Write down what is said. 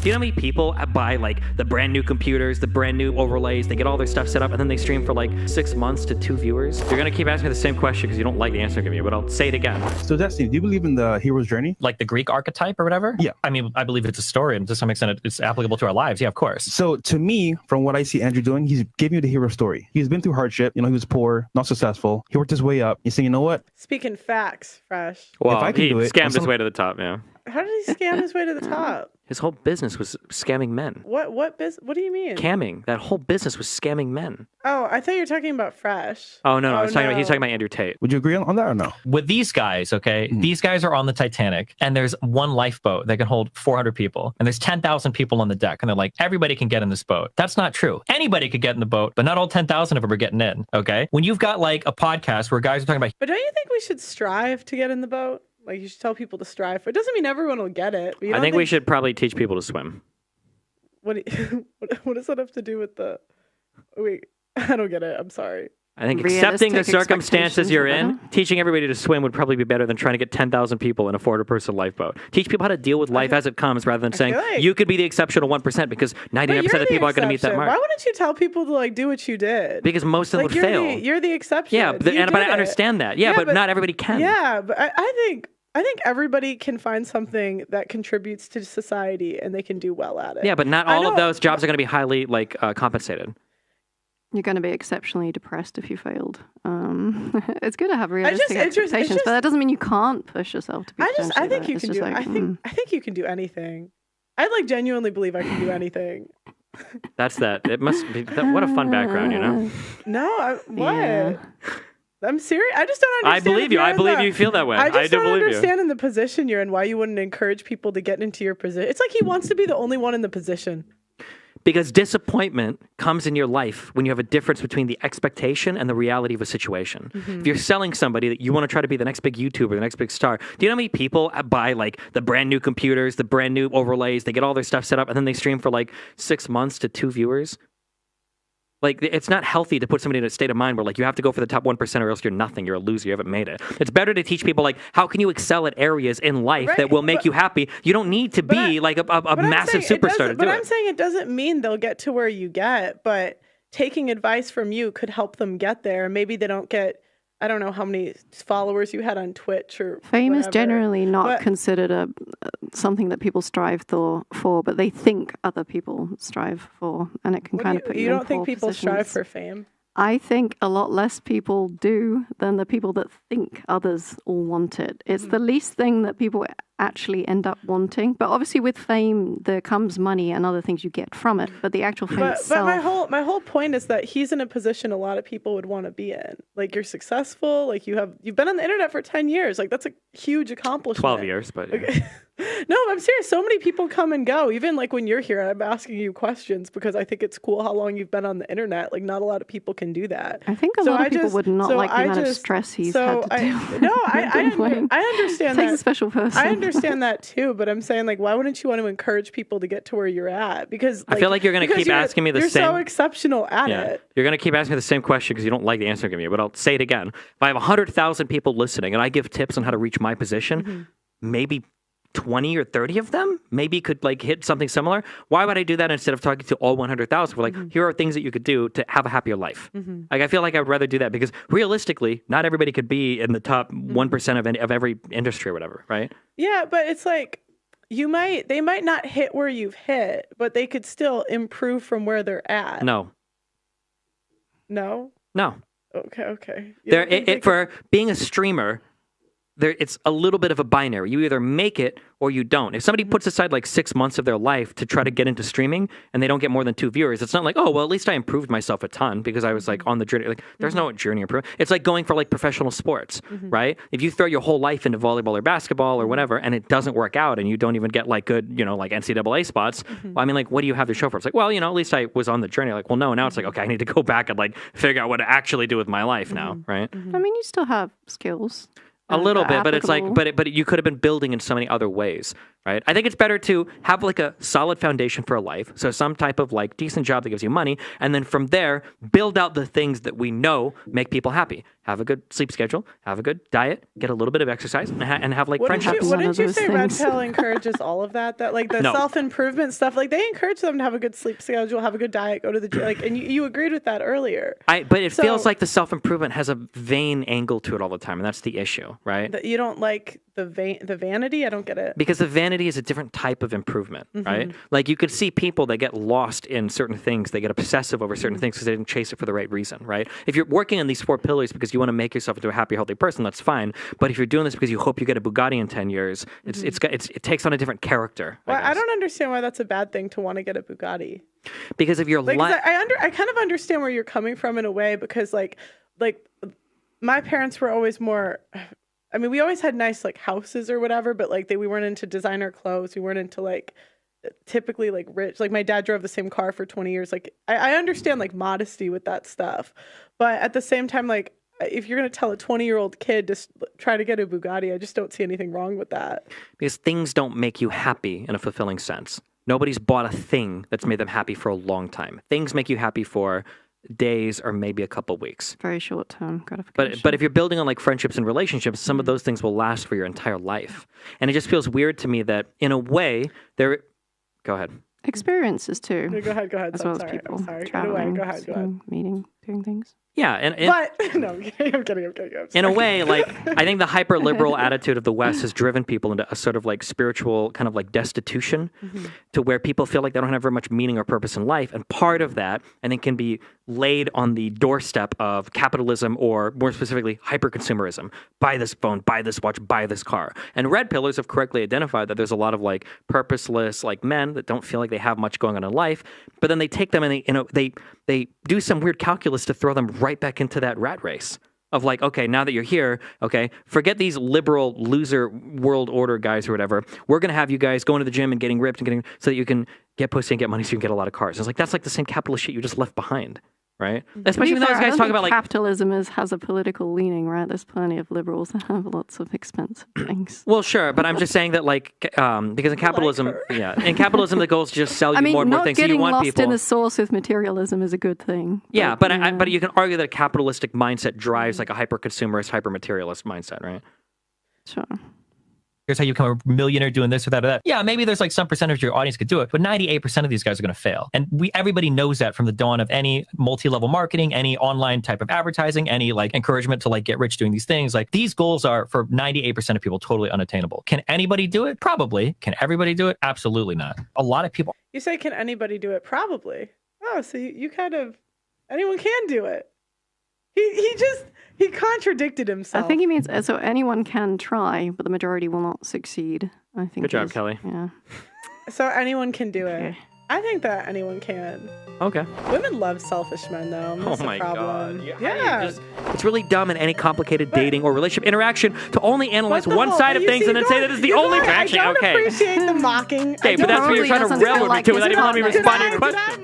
Do you know how many people buy like the brand new computers, the brand new overlays, they get all their stuff set up, and then they stream for like 6 months to 2 viewers? You're gonna keep asking me the same question because you don't like the answer I'm giving you, but I'll say it again. So Destiny, do you believe in the hero's journey? Like the Greek archetype or whatever? Yeah. I mean, I believe it's a story, and to some extent it's applicable to our lives. Yeah, of course. So to me, from what I see Andrew doing, he's giving you the hero story. He's been through hardship. You know, he was poor, not successful. He worked his way up. He's saying, you know what? Speaking facts, Fresh. Well, If I can do it, scammed his way to the top, yeah. How did he scam his way to the top? His whole business was scamming men. What do you mean? Camming. That whole business was scamming men. Oh, I thought you were talking about Fresh. Oh, no. He's talking about Andrew Tate. Would you agree on that or no? With these guys, okay, these guys are on the Titanic, and there's one lifeboat that can hold 400 people, and there's 10,000 people on the deck, and they're like, everybody can get in this boat. That's not true. Anybody could get in the boat, but not all 10,000 of them are getting in, okay? When you've got like a podcast where guys are talking about... But don't you think we should strive to get in the boat? Like, you should tell people to strive for it. Doesn't mean everyone will get it. But I think we should probably teach people to swim. What does that have to do with the... Wait, I don't get it. I'm sorry. I think accepting the circumstances you're in, teaching everybody to swim would probably be better than trying to get 10,000 people in a 400-person lifeboat. Teach people how to deal with life as it comes rather than saying, you could be the exceptional 1% because 99% of people aren't going to meet that mark. Why wouldn't you tell people to, like, do what you did? Because most of them would fail. You're the exception. Yeah, but I understand that. Yeah, but not everybody can. Yeah, but I think everybody can find something that contributes to society and they can do well at it. Yeah, but not all of those jobs are going to be highly compensated. You're going to be exceptionally depressed if you failed. It's good to have realistic expectations, but that doesn't mean you can't push yourself to be. I think you can do. I think you can do anything. I genuinely believe I can do anything. That's that. It must be. What a fun background, you know. No, what? Yeah. I'm serious. I just don't understand. I believe you. I believe you feel that way. I just don't understand you. in the position you're in why you wouldn't encourage people to get into your position. It's like he wants to be the only one in the position. Because disappointment comes in your life when you have a difference between the expectation and the reality of a situation. Mm-hmm. If you're selling somebody that you want to try to be the next big YouTuber, the next big star, do you know how many people buy like the brand new computers, the brand new overlays, they get all their stuff set up, and then they stream for like 6 months to 2 viewers? Like, it's not healthy to put somebody in a state of mind where, like, you have to go for the top 1% or else you're nothing. You're a loser. You haven't made it. It's better to teach people, like, how can you excel at areas in life that will make you happy? You don't need to be, like, a massive superstar to do it. But I'm saying it doesn't mean they'll get to where you get, but taking advice from you could help them get there. Maybe they don't get... I don't know how many followers you had on Twitch or fame whatever. is generally not considered something that people strive for, but they think other people strive for, and it can kind of put you in poor don't think people strive for fame? I think a lot less people do than the people that think others all want it. It's the least thing that people actually end up wanting. But obviously with fame, there comes money and other things you get from it. But the actual fame itself... But my whole point is that he's in a position a lot of people would want to be in. Like, you're successful. Like, you've been on the internet for 10 years. Like, that's a huge accomplishment. 12 years, but... Yeah. No, I'm serious. So many people come and go. Even like when you're here, I'm asking you questions because I think it's cool how long you've been on the internet. Like, not a lot of people can do that. I think a lot of people would not like the amount of stress he's had to deal with. No, I understand that. Takes a special person. I understand that too, but I'm saying, like, why wouldn't you want to encourage people to get to where you're at? Because I feel like you're going to keep asking me the same. You're so exceptional at it. You're going to keep asking me the same question because you don't like the answer I'm giving you. But I'll say it again. If I have 100,000 people listening and I give tips on how to reach my position, maybe 20 or 30 of them maybe could like hit something similar. Why would I do that instead of talking to all 100,000? We're like, here are things that you could do to have a happier life. Like, I feel like I would rather do that because realistically, not everybody could be in the top 1% of every industry or whatever, right? Yeah, but it's like they might not hit where you've hit, but they could still improve from where they're at. No. Okay. For being a streamer, it's a little bit of a binary. You either make it or you don't. If somebody puts aside like 6 months of their life to try to get into streaming and they don't get more than 2 viewers, it's not like, oh, well, at least I improved myself a ton because I was like on the journey. Like, there's no journey improvement. It's like going for like professional sports, right? If you throw your whole life into volleyball or basketball or whatever and it doesn't work out and you don't even get like good, like NCAA spots, well, I mean, like, what do you have to show for it? It's like, well, at least I was on the journey. Like, well, no, now it's like, okay, I need to go back and like figure out what to actually do with my life now, right? I mean, you still have skills. A little bit, but it's like, but you could have been building in so many other ways. right? I think it's better to have like a solid foundation for a life. So some type of like decent job that gives you money. And then from there, build out the things that we know make people happy. Have a good sleep schedule, have a good diet, get a little bit of exercise, and have like friendships. Wouldn't you those say Red things. Pill encourages all of that? That like the No. self-improvement stuff, like they encourage them to have a good sleep schedule, have a good diet, go to the gym. Like, and you agreed with that earlier. But it feels So- like the self-improvement has a vain angle to it all the time, and that's the issue, right? That you don't like the vanity. I don't get it. Because the vanity is a different type of improvement, right? Like you could see people that get lost in certain things, they get obsessive over certain things because they didn't chase it for the right reason, right? If you're working on these 4 pillars because you want to make yourself into a happy, healthy person, that's fine. But if you're doing this because you hope you get a Bugatti in 10 years, it takes on a different character. Well, I guess. don't understand why that's a bad thing to want to get a Bugatti. Because if you're Like, 'cause I kind of understand where you're coming from in a way because like my parents were always more. I mean, we always had nice like houses or whatever, but like we weren't into designer clothes. We weren't into like typically like rich. Like my dad drove the same car for 20 years. Like I understand like modesty with that stuff, but at the same time, like if you're gonna tell a 20-year-old kid to try to get a Bugatti, I just don't see anything wrong with that. Because things don't make you happy in a fulfilling sense. Nobody's bought a thing that's made them happy for a long time. Things make you happy for days or maybe a couple weeks. Very short term gratification. But if you're building on like friendships and relationships, some of those things will last for your entire life. And it just feels weird to me that in a way there. Go ahead. Experiences too. Go ahead. As well as people I'm sorry. Get traveling, away. Go ahead. seeing, meeting, doing things. Yeah, and But no, I'm kidding. in a way, like I think the hyper liberal attitude of the West has driven people into a sort of like spiritual kind of like destitution to where people feel like they don't have very much meaning or purpose in life. And part of that, I think, can be laid on the doorstep of capitalism or more specifically hyper consumerism. Buy this phone, buy this watch, buy this car. And red pillars have correctly identified that there's a lot of like purposeless like men that don't feel like they have much going on in life, but then they take them and they do some weird calculus to throw them right back into that rat race of like, okay, now that you're here, okay, forget these liberal loser world order guys or whatever. We're going to have you guys going to the gym and getting ripped and getting so that you can get pussy and get money so you can get a lot of cars. It's like, that's like the same capitalist shit you just left behind, right? Especially when those I guys don't talk think about like, capitalism has a political leaning, right? There's plenty of liberals that have lots of expensive things. well, sure, but I'm just saying that like, because in capitalism, in capitalism, the goal is to just sell you I mean, more and more not things. So you getting want lost people. in the source with materialism is a good thing. Yeah, but you can argue that a capitalistic mindset drives like a hyper consumerist, hyper materialist mindset, right? Sure. Here's how you become a millionaire doing this or that or that. Yeah, maybe there's like some percentage of your audience could do it, but 98% of these guys are going to fail. And everybody knows that from the dawn of any multi-level marketing, any online type of advertising, any like encouragement to like get rich doing these things. Like these goals are for 98% of people totally unattainable. Can anybody do it? Probably. Can everybody do it? Absolutely not. A lot of people. You say, can anybody do it? Probably. Oh, so you kind of anyone can do it. He contradicted himself. I think he means so anyone can try, but the majority will not succeed. I think. Good job, Kelly. Yeah. So anyone can do it. Okay. I think that anyone can. Okay. Women love selfish men, though. That's Oh my the problem. God. Yeah. It's really dumb in any complicated dating or relationship interaction to only analyze What the one hell? side of You things see, and then say that it's the you only know what? actually I don't okay. appreciate the mocking. Okay, but that's what you're Probably trying to doesn't feel railroad me like to it's without even letting me not respond to Did your I- question.